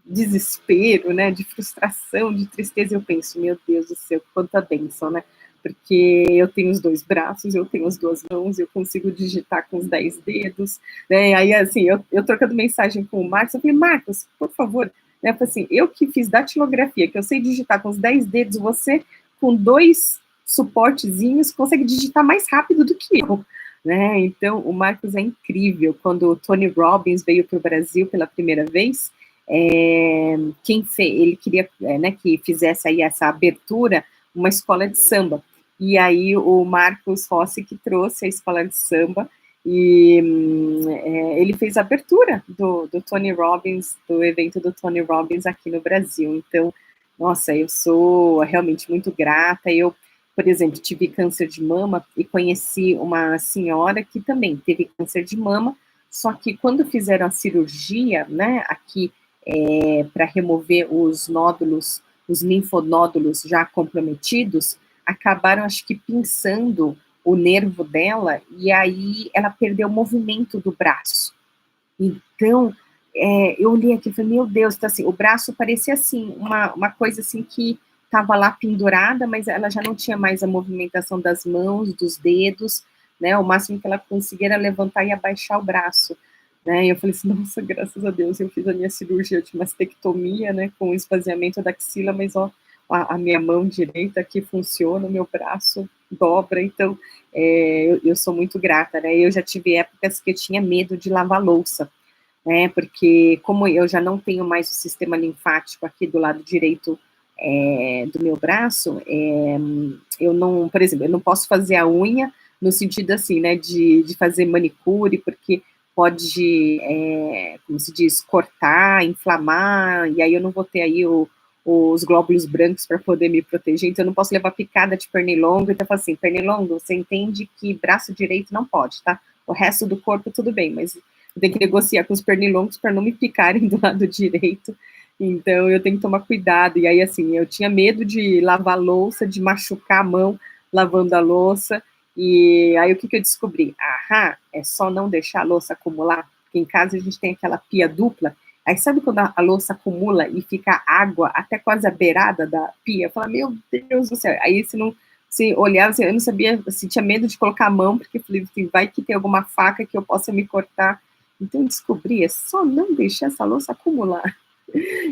desespero, né? De frustração, de tristeza, eu penso, meu Deus do céu, quanta bênção, né? Porque eu tenho os 2 braços, eu tenho as 2 mãos, eu consigo digitar com os 10 dedos, né? Aí, assim, eu trocando mensagem com o Marcos, eu falei, Marcos, por favor, né? Eu falei assim, eu que fiz datilografia, que eu sei digitar com os 10 dedos, você com 2 suportezinhos consegue digitar mais rápido do que eu, né? Então, o Marcos é incrível. Quando o Tony Robbins veio para o Brasil pela primeira vez, ele queria né, que fizesse aí essa abertura, uma escola de samba. E aí o Marcos Rossi que trouxe a escola de samba e ele fez a abertura do Tony Robbins, do evento do Tony Robbins aqui no Brasil. Então, nossa, eu sou realmente muito grata. Eu, por exemplo, tive câncer de mama e conheci uma senhora que também teve câncer de mama, só que quando fizeram a cirurgia, né, aqui para remover os nódulos, os linfonódulos já comprometidos, acabaram, acho que, pinçando o nervo dela, e aí ela perdeu o movimento do braço. Então, eu olhei aqui e falei, meu Deus, tá assim, o braço parecia assim, uma coisa assim que estava lá pendurada, mas ela já não tinha mais a movimentação das mãos, dos dedos, né, o máximo que ela conseguia era levantar e abaixar o braço, né, e eu falei assim, nossa, graças a Deus, eu fiz a minha cirurgia de mastectomia, né, com esvaziamento da axila, mas ó, a minha mão direita aqui funciona, o meu braço dobra, então eu sou muito grata, né, eu já tive épocas que eu tinha medo de lavar louça, né, porque como eu já não tenho mais o sistema linfático aqui do lado direito do meu braço, eu não, por exemplo, eu não posso fazer a unha no sentido assim, né, de fazer manicure, porque pode, como se diz, cortar, inflamar, e aí eu não vou ter aí os glóbulos brancos para poder me proteger, então eu não posso levar picada de pernilongo, então eu falo assim, pernilongo, você entende que braço direito não pode, tá? O resto do corpo tudo bem, mas eu tenho que negociar com os pernilongos para não me picarem do lado direito, então eu tenho que tomar cuidado, e aí assim, eu tinha medo de lavar louça, de machucar a mão lavando a louça, e aí o que eu descobri? É só não deixar a louça acumular, porque em casa a gente tem aquela pia dupla, aí sabe quando a louça acumula e fica água até quase a beirada da pia? Eu falo, meu Deus do céu, aí se olhava, assim, eu não sabia, assim, tinha medo de colocar a mão, porque eu falei, assim, vai que tem alguma faca que eu possa me cortar, então eu descobri, é só não deixar essa louça acumular.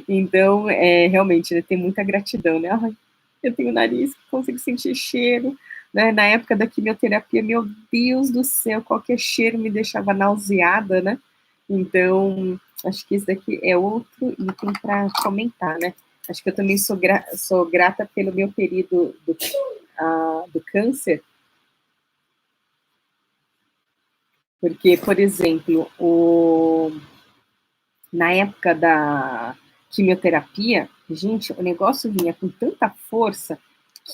Então, realmente, né, tem muita gratidão, né? Ai, eu tenho nariz, consigo sentir cheiro, né? Na época da quimioterapia, meu Deus do céu, qualquer cheiro me deixava nauseada, né? Então, acho que isso daqui é outro item para comentar, né? Acho que eu também sou grata pelo meu período do câncer, porque, por exemplo, na época da quimioterapia, gente, o negócio vinha com tanta força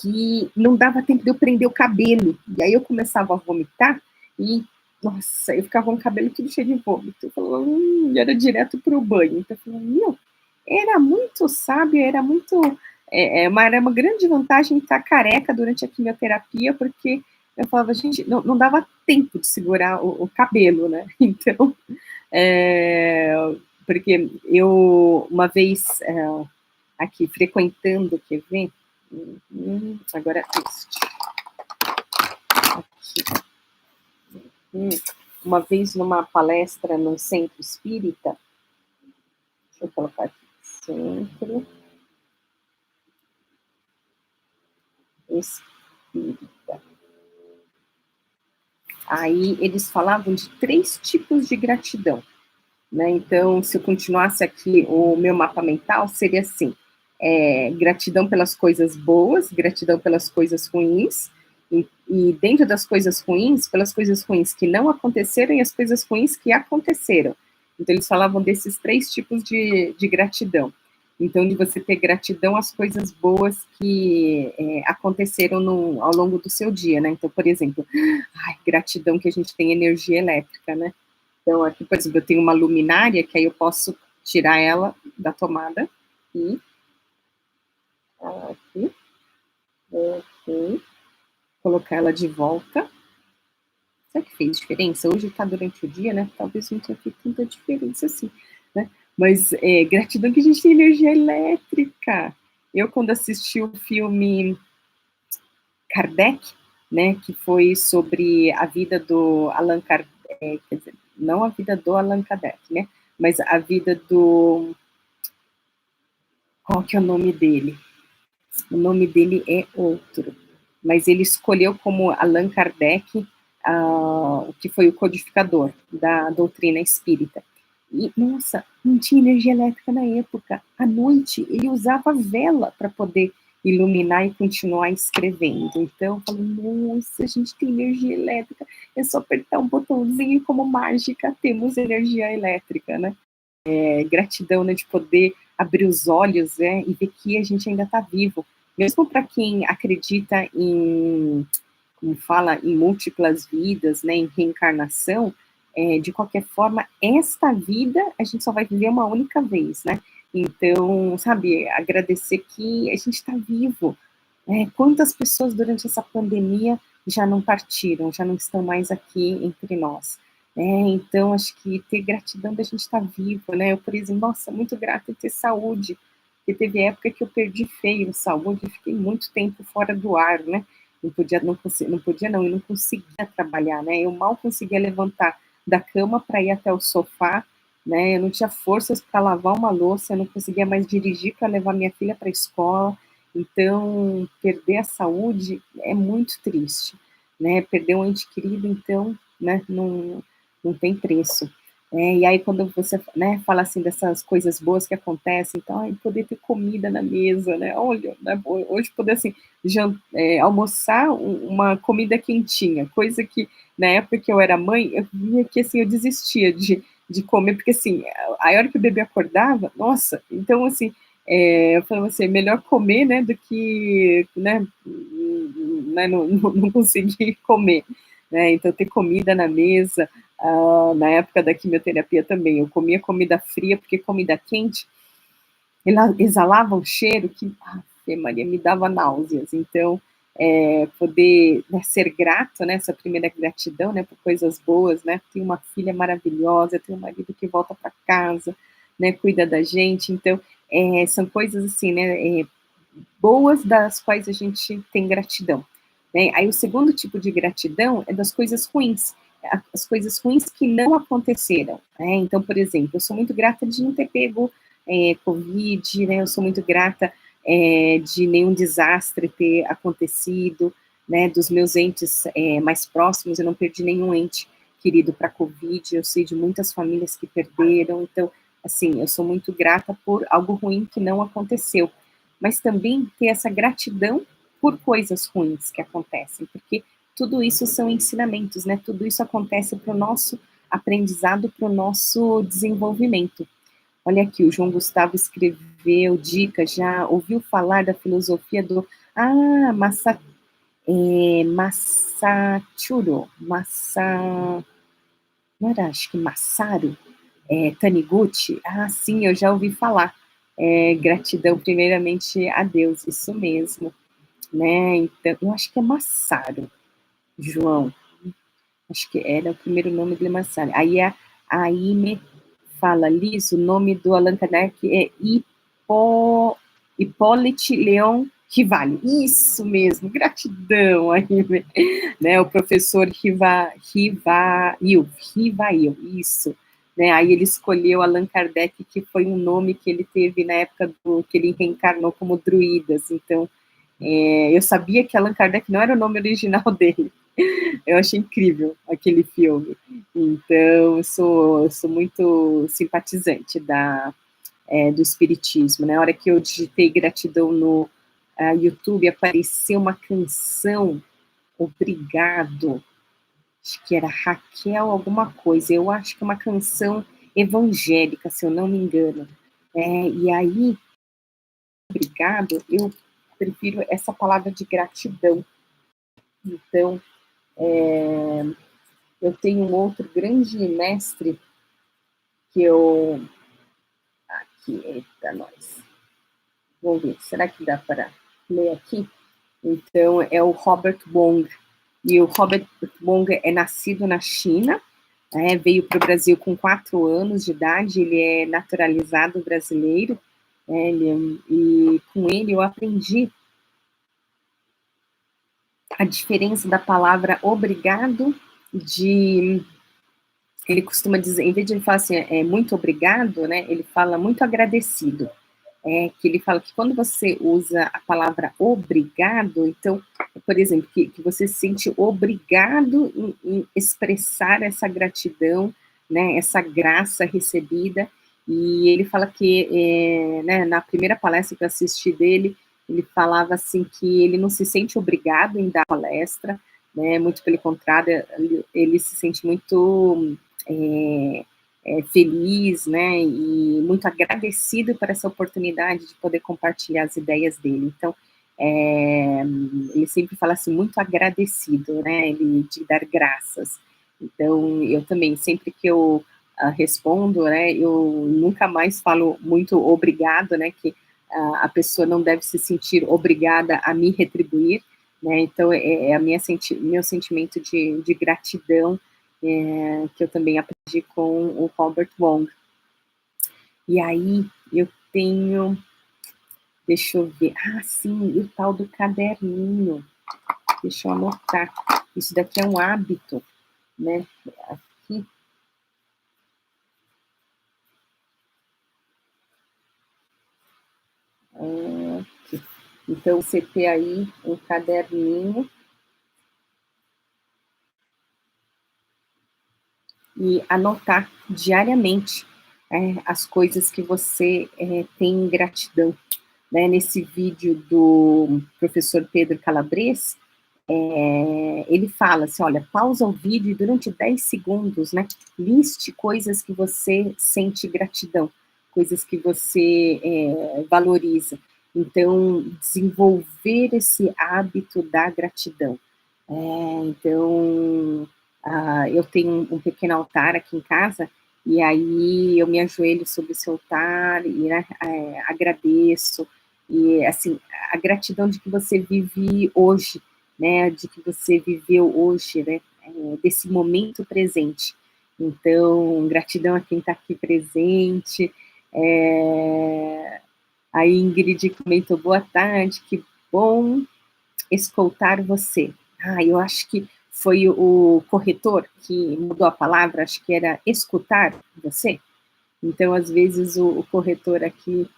que não dava tempo de eu prender o cabelo. E aí eu começava a vomitar e, nossa, eu ficava com o cabelo tudo cheio de vômito. Eu falava, e era direto para o banho. Então eu falava, meu, era muito sábio, era uma grande vantagem estar careca durante a quimioterapia, porque eu falava, gente, não dava tempo de segurar o cabelo, né? Então, é, porque eu, uma vez, aqui, frequentando, quer ver? Agora, este. Aqui. Uma vez, numa palestra no Centro Espírita, deixa eu colocar aqui, Centro Espírita. Aí, eles falavam de 3 tipos de gratidão, né? Então, se eu continuasse aqui o meu mapa mental, seria assim, gratidão pelas coisas boas, gratidão pelas coisas ruins, E dentro das coisas ruins, pelas coisas ruins que não aconteceram e as coisas ruins que aconteceram. Então, eles falavam desses 3 tipos de gratidão. Então, de você ter gratidão às coisas boas que aconteceram ao longo do seu dia, né? Então, por exemplo, gratidão que a gente tem energia elétrica, né? Então, aqui, por exemplo, eu tenho uma luminária, que aí eu posso tirar ela da tomada e aqui, ok, colocar ela de volta. Será que fez diferença? Hoje está durante o dia, né? Talvez não tenha feito tanta diferença assim, né? Mas gratidão que a gente tem energia elétrica. Eu, quando assisti o filme Kardec, né, que foi sobre a vida do Allan Kardec, quer dizer, não a vida do Allan Kardec, né, mas a vida do... Qual que é o nome dele? O nome dele é outro, mas ele escolheu como Allan Kardec o que foi o codificador da doutrina espírita. E, nossa, não tinha energia elétrica na época. À noite, ele usava vela para poder iluminar e continuar escrevendo. Então, eu falo, nossa, a gente tem energia elétrica, é só apertar um botãozinho e como mágica temos energia elétrica, né? Gratidão, né, de poder abrir os olhos, né, e ver que a gente ainda está vivo. Mesmo para quem acredita em, como fala, em múltiplas vidas, né, em reencarnação, de qualquer forma, esta vida a gente só vai viver uma única vez, né? Então, sabe, agradecer que a gente está vivo. Quantas pessoas durante essa pandemia já não partiram, já não estão mais aqui entre nós? Então, acho que ter gratidão da gente estar vivo, né? Eu, por exemplo, nossa, muito grata em ter saúde, porque teve época que eu perdi feio saúde, fiquei muito tempo fora do ar, né? Eu não conseguia trabalhar, né? Eu mal conseguia levantar da cama para ir até o sofá, né? Eu não tinha forças para lavar uma louça, eu não conseguia mais dirigir para levar minha filha para a escola. Então, perder a saúde é muito triste, né? Perder um ente querido, então, né? Não tem preço. E aí, quando você, né, fala assim dessas coisas boas que acontecem, então, poder ter comida na mesa, né? Olha, né, hoje poder, assim, almoçar uma comida quentinha, coisa que, na época que eu era mãe, eu via que, assim, eu desistia de comer, porque, assim, a hora que o bebê acordava, nossa, então, assim, eu falava assim, melhor comer, né, do que, né, não conseguir comer, né, então ter comida na mesa, na época da quimioterapia também, eu comia comida fria, porque comida quente, ela exalava um cheiro que, Maria, me dava náuseas, então, poder, né, ser grato, né, essa primeira gratidão, né, por coisas boas, né, tenho uma filha maravilhosa, tenho um marido que volta para casa, né, cuida da gente, então, são coisas assim, né, boas das quais a gente tem gratidão. Né? Aí o segundo tipo de gratidão é das coisas ruins, as coisas ruins que não aconteceram. Né? Então, por exemplo, eu sou muito grata de não ter pego Covid, né? Eu sou muito grata de nenhum desastre ter acontecido, né? Dos meus entes mais próximos, eu não perdi nenhum ente querido para Covid, eu sei de muitas famílias que perderam, então, assim, eu sou muito grata por algo ruim que não aconteceu, mas também ter essa gratidão por coisas ruins que acontecem, porque tudo isso são ensinamentos, né? Tudo isso acontece para o nosso aprendizado, para o nosso desenvolvimento. Olha aqui, o João Gustavo escreveu dicas, já ouviu falar da filosofia do Masachuro, não era, acho que Masaru, Taniguchi, sim, eu já ouvi falar. Gratidão primeiramente a Deus, isso mesmo, né? Então, eu acho que é Masaru, João. Acho que era o primeiro nome dele, Masaru. Aí me fala, Liz, o nome do Allan Kardec é Hipólite Leon Rivali. Isso mesmo, gratidão, aí, né? O professor Rivail, isso. Né, aí ele escolheu Allan Kardec, que foi um nome que ele teve na época que ele reencarnou como druidas. Então, eu sabia que Allan Kardec não era o nome original dele. Eu achei incrível aquele filme. Então, eu sou muito simpatizante do espiritismo. Na hora que eu digitei gratidão no YouTube, apareceu uma canção Obrigado. Acho que era Raquel alguma coisa. Eu acho que é uma canção evangélica, se eu não me engano. E aí, obrigado, eu prefiro essa palavra de gratidão. Então, eu tenho um outro grande mestre que eu... Aqui, eita, nós. Vamos ver, será que dá para ler aqui? Então, é o Robert Wong. E o Robert Wong é nascido na China, veio para o Brasil com 4 anos de idade, ele é naturalizado brasileiro, e com ele eu aprendi a diferença da palavra obrigado, ele costuma dizer, em vez de ele falar assim, muito obrigado, né, ele fala muito agradecido. Que ele fala que quando você usa a palavra obrigado, então, por exemplo, que você se sente obrigado em expressar essa gratidão, né, essa graça recebida, e ele fala que, né, na primeira palestra que eu assisti dele, ele falava assim que ele não se sente obrigado em dar palestra, né, muito pelo contrário, ele se sente muito... feliz, né, e muito agradecido por essa oportunidade de poder compartilhar as ideias dele. Então, ele sempre fala assim, muito agradecido, né, de dar graças. Então, eu também, sempre que eu respondo, né, eu nunca mais falo muito obrigado, né, que a pessoa não deve se sentir obrigada a me retribuir, né, então é meu sentimento de gratidão, que eu também aprendi com o Robert Wong. E aí eu tenho, deixa eu ver, sim, o tal do caderninho, deixa eu anotar, isso daqui é um hábito, né, aqui, aqui. Então você ter aí um caderninho e anotar diariamente as coisas que você tem gratidão. Né, nesse vídeo do professor Pedro Calabres, ele fala assim, olha, pausa o vídeo e durante 10 segundos, né, liste coisas que você sente gratidão, coisas que você valoriza. Então, desenvolver esse hábito da gratidão. Então, eu tenho um pequeno altar aqui em casa, e aí eu me ajoelho sobre esse altar e, né, agradeço, e assim, a gratidão de que você vive hoje, né, de que você viveu hoje, né, desse momento presente. Então, gratidão a quem está aqui presente. A Ingrid comentou, boa tarde, que bom escutar você. Eu acho que foi o corretor que mudou a palavra, acho que era escutar você. Então, às vezes, o corretor aqui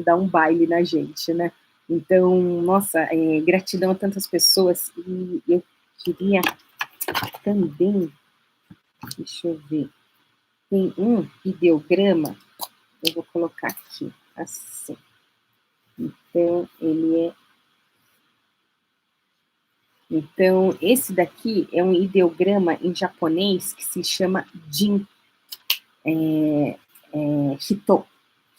dá um baile na gente, né? Então, nossa, gratidão a tantas pessoas. E eu queria também, deixa eu ver, tem um ideograma, eu vou colocar aqui, assim. Então, Então, esse daqui é um ideograma em japonês que se chama Jin, Hito,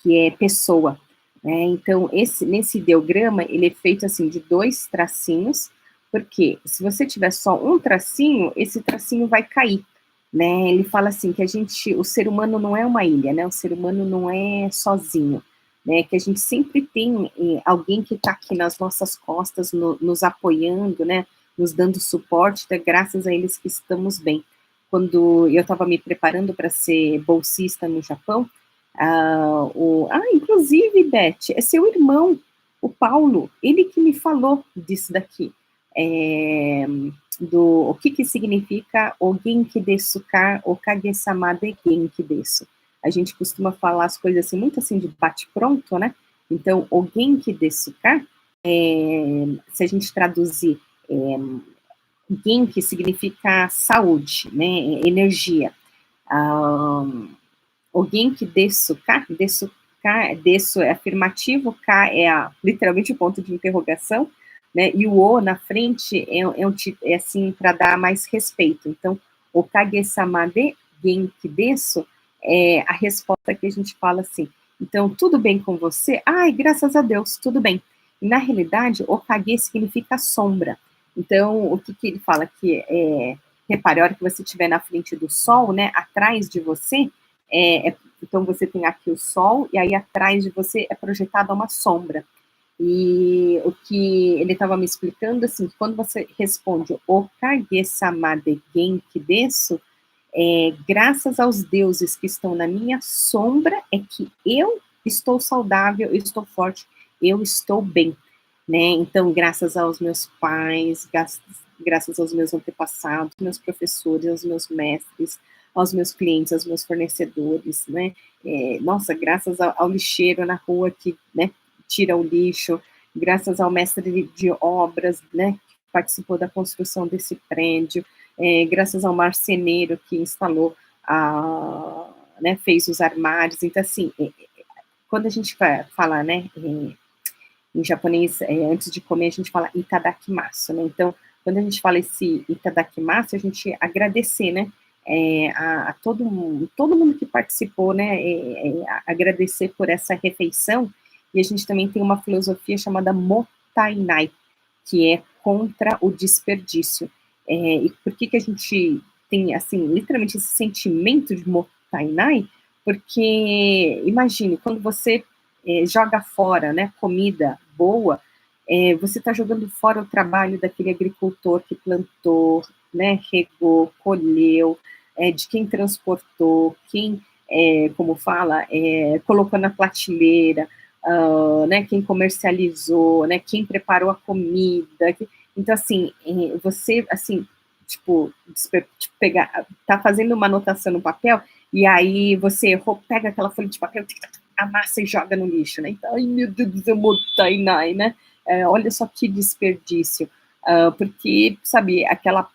que é pessoa. Então, nesse ideograma, ele é feito assim de 2 tracinhos, porque se você tiver só um tracinho, esse tracinho vai cair. Né? Ele fala assim que o ser humano não é uma ilha, né? O ser humano não é sozinho, né? Que a gente sempre tem alguém que está aqui nas nossas costas, nos apoiando, né? Nos dando suporte, graças a eles que estamos bem. Quando eu estava me preparando para ser bolsista no Japão, inclusive, Beth, é seu irmão, o Paulo, ele que me falou disso daqui. O que significa o Genki desu ka, o Kage-sama de Genki desu. A gente costuma falar as coisas assim, muito assim de bate-pronto, né? Então, o Genki desu ka, se a gente traduzir, Genki significa saúde, né? Energia. O Genki desu ka, desu é afirmativo, ka é literalmente o ponto de interrogação, né? E o O na frente é assim, para dar mais respeito. Então, o kage-sama de genki desu é a resposta que a gente fala assim. Então, tudo bem com você? Ai, graças a Deus, tudo bem. E, na realidade, o kage significa sombra. Então, o que, que ele fala que repare, a hora que você estiver na frente do sol, né, atrás de você, então você tem aqui o sol, e aí atrás de você é projetada uma sombra. E o que ele estava me explicando, assim, quando você responde o kage-sama de genki desu, graças aos deuses que estão na minha sombra, é que eu estou saudável, eu estou forte, eu estou bem, né? Então, graças aos meus pais, graças aos meus antepassados, meus professores, aos meus mestres, aos meus clientes, aos meus fornecedores, né? Nossa, graças ao lixeiro na rua que, né, tira o lixo, graças ao mestre de obras, né, que participou da construção desse prédio, graças ao marceneiro que instalou, né, fez os armários. Então, assim, quando a gente fala, né, em japonês, antes de comer, a gente fala itadakimasu, né? Então, quando a gente fala esse itadakimasu, a gente agradecer, né, a todo mundo que participou, né, agradecer por essa refeição. E a gente também tem uma filosofia chamada mottainai, que é contra o desperdício. E por que a gente tem, assim, literalmente esse sentimento de mottainai? Porque, imagine, quando você joga fora, né, comida boa, você está jogando fora o trabalho daquele agricultor que plantou, né, regou, colheu, de quem transportou, quem, como fala, colocou na prateleira, né, quem comercializou, né, quem preparou a comida. Então, assim, você, assim, tipo, tá fazendo uma anotação no papel, e aí você pega aquela folha de papel, amassa e joga no lixo, né? Então, ai meu Deus, eu mottainai, né? Olha só que desperdício. Porque, sabe, aquela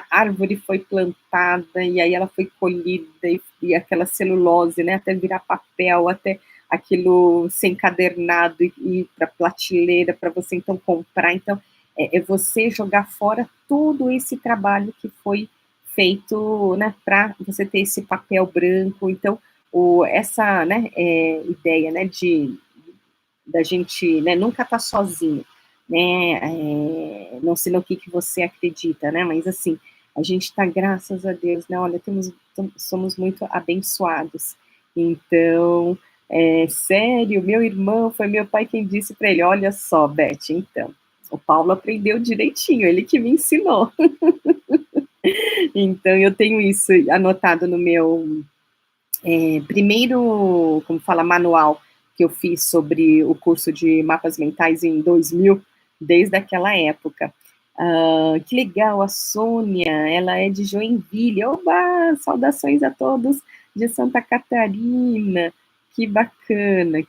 árvore foi plantada e aí ela foi colhida e aquela celulose, né, até virar papel, até aquilo ser encadernado e ir para prateleira para você então comprar. Então, é você jogar fora todo esse trabalho que foi feito, né, para você ter esse papel branco. Então, essa, né, ideia, né, da gente, né, nunca estar sozinho, né, não sei no que você acredita, né, mas assim, a gente está, graças a Deus, né, olha, somos muito abençoados. Então, sério, meu irmão, foi meu pai quem disse para ele, olha só, Beth, então, o Paulo aprendeu direitinho, ele que me ensinou. Então, eu tenho isso anotado no meu primeiro, como fala, manual que eu fiz sobre o curso de mapas mentais em 2000, desde aquela época. Que legal, a Sônia, ela é de Joinville. Oba, saudações a todos de Santa Catarina. Que bacana,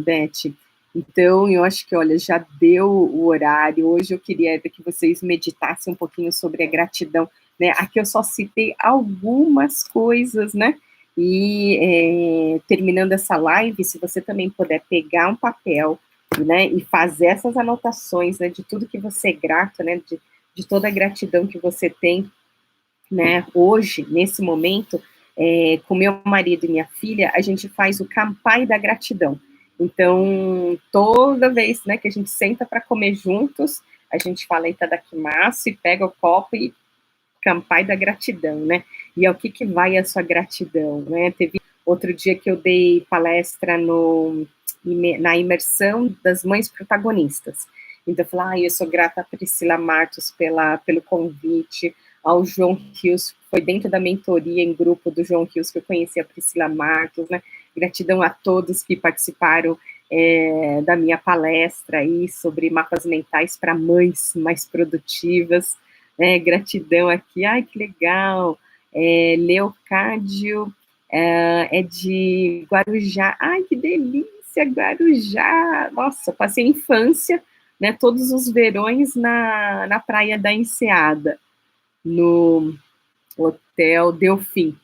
Beth. Então, eu acho que, olha, já deu o horário. Hoje eu queria que vocês meditassem um pouquinho sobre a gratidão, né? Aqui eu só citei algumas coisas, né? E terminando essa live, se você também puder pegar um papel, né, e fazer essas anotações, né, de tudo que você é grato, né, de toda a gratidão que você tem, né, hoje, nesse momento, com meu marido e minha filha, a gente faz o Campai da Gratidão. Então, toda vez, né, que a gente senta para comer juntos, a gente fala itadakimasu e pega o copo e Campai da Gratidão, né? E ao que vai a sua gratidão, né? Teve outro dia que eu dei palestra na imersão das mães protagonistas. Então, eu falei, eu sou grata a Priscila Martos pelo convite, ao João Rios, foi dentro da mentoria em grupo do João Rios que eu conheci a Priscila Martos, né? Gratidão a todos que participaram da minha palestra aí sobre mapas mentais para mães mais produtivas. Gratidão aqui, ai que legal, Leocádio é de Guarujá, ai que delícia, Guarujá, nossa, passei a infância, né, todos os verões na Praia da Enseada, no Hotel Delfim.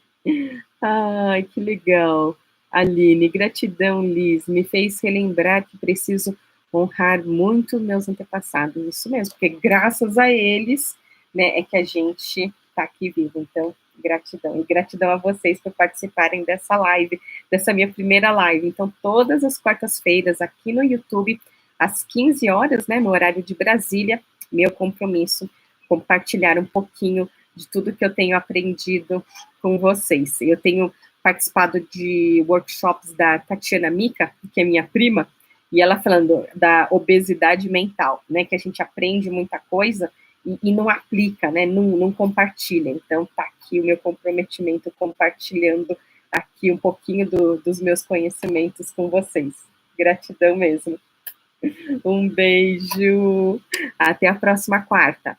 Ai, que legal. Aline, gratidão, Liz, me fez relembrar que preciso honrar muito meus antepassados, isso mesmo, porque graças a eles, né, é que a gente está aqui vivo. Então, gratidão. E gratidão a vocês por participarem dessa live, dessa minha primeira live. Então, todas as quartas-feiras aqui no YouTube, às 15 horas, né, no horário de Brasília, meu compromisso, compartilhar um pouquinho de tudo que eu tenho aprendido com vocês. Eu tenho participado de workshops da Tatiana Mica, que é minha prima, e ela falando da obesidade mental, né, que a gente aprende muita coisa e não aplica, né, não compartilha. Então, tá aqui o meu comprometimento compartilhando aqui um pouquinho dos meus conhecimentos com vocês. Gratidão mesmo. Um beijo. Até a próxima quarta.